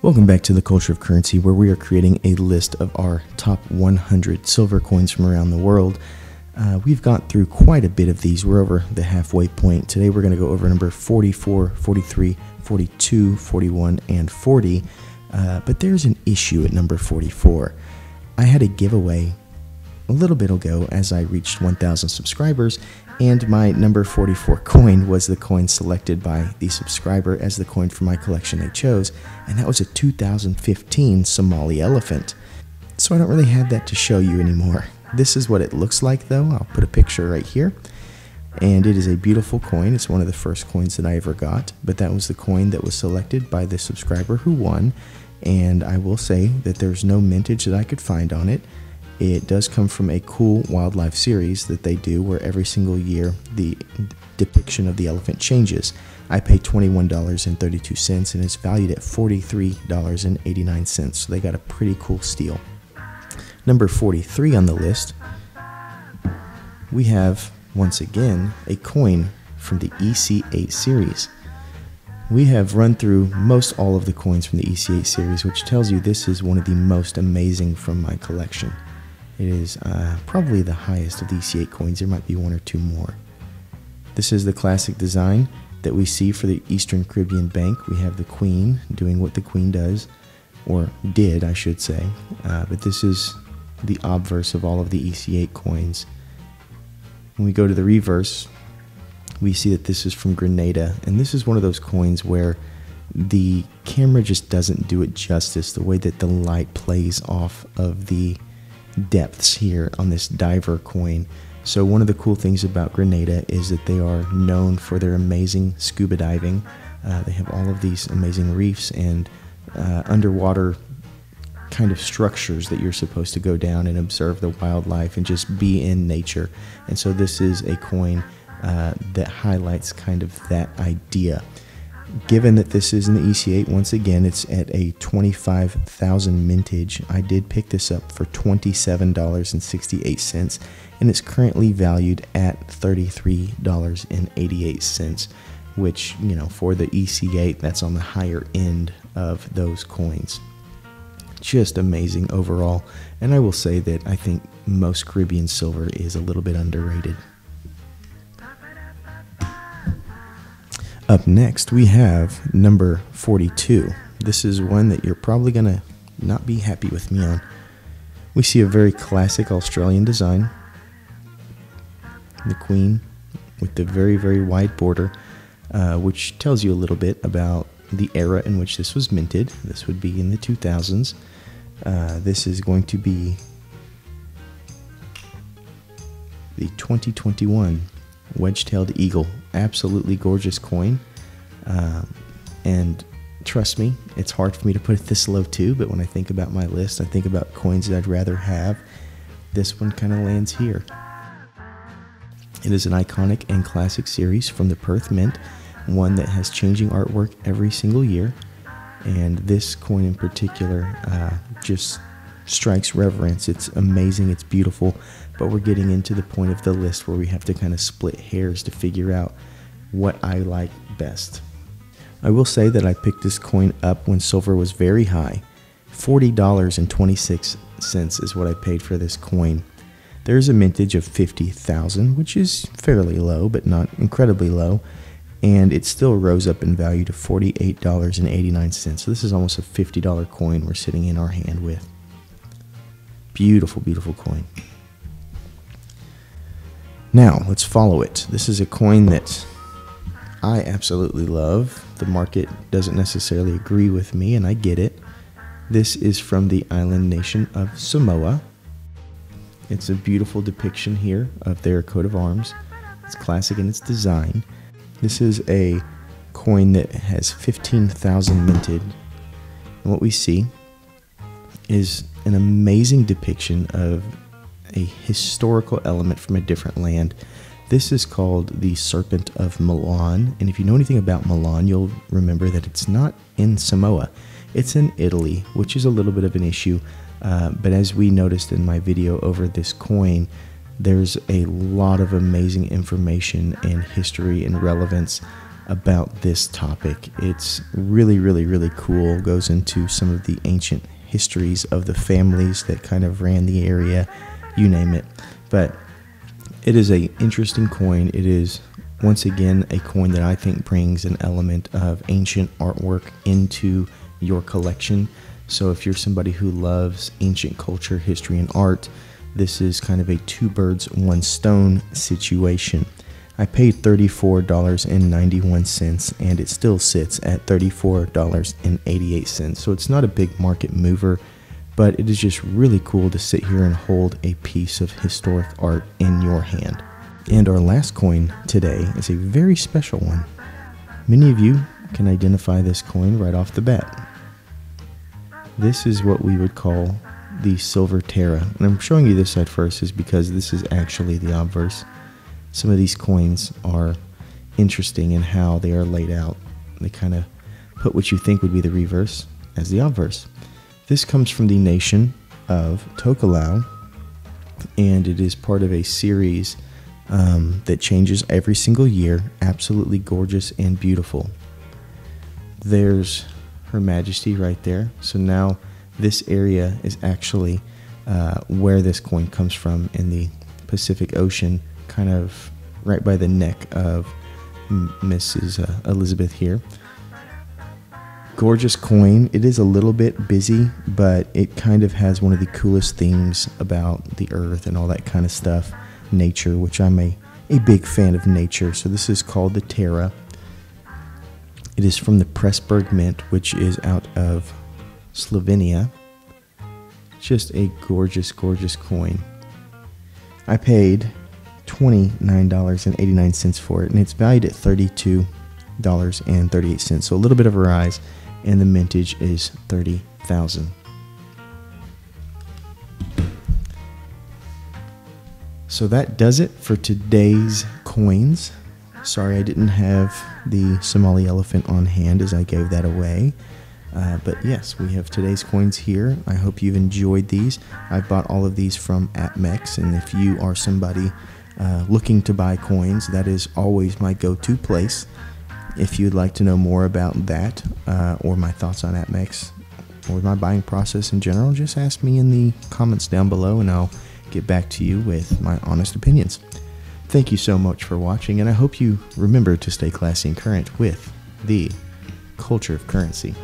Welcome back to the Culture of Currency, where we are creating a list of our top 100 silver coins from around the world. We've gone through quite a bit of these. We're over the halfway point. Today we're going to go over number 44, 43, 42, 41, and 40. But there's an issue at number 44. I had a giveaway a little bit ago as I reached 1,000 subscribers, and my number 44 coin was the coin selected by the subscriber as the coin for my collection they chose, and that was a 2015 Somali elephant. So I don't really have that to show you anymore. This is what it looks like though. I'll put a picture right here, and it is a beautiful coin. It's one of the first coins that I ever got, but that was the coin that was selected by the subscriber who won, and I will say that there's no mintage that I could find on it. It does come from a cool wildlife series that they do where every single year the depiction of the elephant changes. I paid $21.32 and it's valued at $43.89, so they got a pretty cool steal. Number 43 on the list, we have, once again, a coin from the EC8 series. We have run through most all of the coins from the EC8 series, which tells you this is one of the most amazing from my collection. It is probably the highest of the EC8 coins. There might be one or two more. This is the classic design that we see for the Eastern Caribbean Bank. We have the Queen doing what the Queen does, or did, I should say. But this is the obverse of all of the EC8 coins. When we go to the reverse, we see that this is from Grenada, and this is one of those coins where the camera just doesn't do it justice, the way that the light plays off of the depths here on this diver coin. So one of the cool things about Grenada is that they are known for their amazing scuba diving. They have all of these amazing reefs and underwater kind of structures that you're supposed to go down and observe the wildlife and just be in nature. And so this is a coin that highlights kind of that idea. Given that this is in the EC8, once again, it's at a 25,000 mintage. I did pick this up for $27.68, and it's currently valued at $33.88, which, you know, for the EC8, that's on the higher end of those coins. Just amazing overall, and I will say that I think most Caribbean silver is a little bit underrated. Up next, we have number 42. This is one that you're probably going to not be happy with me on. We see a very classic Australian design. The Queen with the very, very wide border, which tells you a little bit about the era in which this was minted. This would be in the 2000s. This is going to be the 2021 wedge-tailed eagle. Absolutely gorgeous coin, and trust me, it's hard for me to put it this low too, but when I think about my list, I think about coins that I'd rather have. This one kind of lands here. It is an iconic and classic series from the Perth Mint, one that has changing artwork every single year, and this coin in particular just strikes reverence. It's amazing, it's beautiful, but we're getting into the point of the list where we have to kind of split hairs to figure out what I like best. I will say that I picked this coin up when silver was very high. $40.26 is what I paid for this coin. There's a mintage of 50,000, which is fairly low, but not incredibly low, and it still rose up in value to $48.89. So this is almost a $50 coin we're sitting in our hand with. Beautiful, beautiful coin. Now, let's follow it. This is a coin that I absolutely love. The market doesn't necessarily agree with me, and I get it. This is from the island nation of Samoa. It's a beautiful depiction here of their coat of arms. It's classic in its design. This is a coin that has 15,000 minted. And what we see is an amazing depiction of a historical element from a different land. This is called the Serpent of Milan, and if you know anything about Milan, you'll remember that it's not in Samoa. It's in Italy, which is a little bit of an issue, but as we noticed in my video over this coin, there's a lot of amazing information and history and relevance about this topic. It's really, really, really cool. Goes into some of the ancient histories of the families that kind of ran the area, you name it. But it is an interesting coin. It is, once again, a coin that I think brings an element of ancient artwork into your collection. So if you're somebody who loves ancient culture, history, and art, this is kind of a two birds, one stone situation. I paid $34.91, and it still sits at $34.88. So it's not a big market mover, but it is just really cool to sit here and hold a piece of historic art in your hand. And our last coin today is a very special one. Many of you can identify this coin right off the bat. This is what we would call the silver Terra. And I'm showing you this side first is because this is actually the obverse. Some of these coins are interesting in how they are laid out. They kind of put what you think would be the reverse as the obverse. This comes from the nation of Tokelau, and it is part of a series that changes every single year. Absolutely gorgeous and beautiful. There's Her Majesty right there. So now this area is actually where this coin comes from, in the Pacific Ocean, kind of right by the neck of Mrs. Elizabeth here. Gorgeous coin. It is a little bit busy, but it kind of has one of the coolest things about the earth and all that kind of stuff. Nature, which I'm a big fan of nature. So this is called the Terra. It is from the Pressburg Mint, which is out of Slovenia. Just a gorgeous, gorgeous coin. I paid $29.89 for it, and it's valued at $32.38. So a little bit of a rise, and the mintage is 30,000. So that does it for today's coins. Sorry I didn't have the Somali elephant on hand as I gave that away. But yes, we have today's coins here. I hope you've enjoyed these. I bought all of these from APMEX, and if you are somebody looking to buy coins, that is always my go-to place. If you'd like to know more about that or my thoughts on APMEX or my buying process in general, just ask me in the comments down below, and I'll get back to you with my honest opinions. Thank you so much for watching, and I hope you remember to stay classy and current with the culture of currency.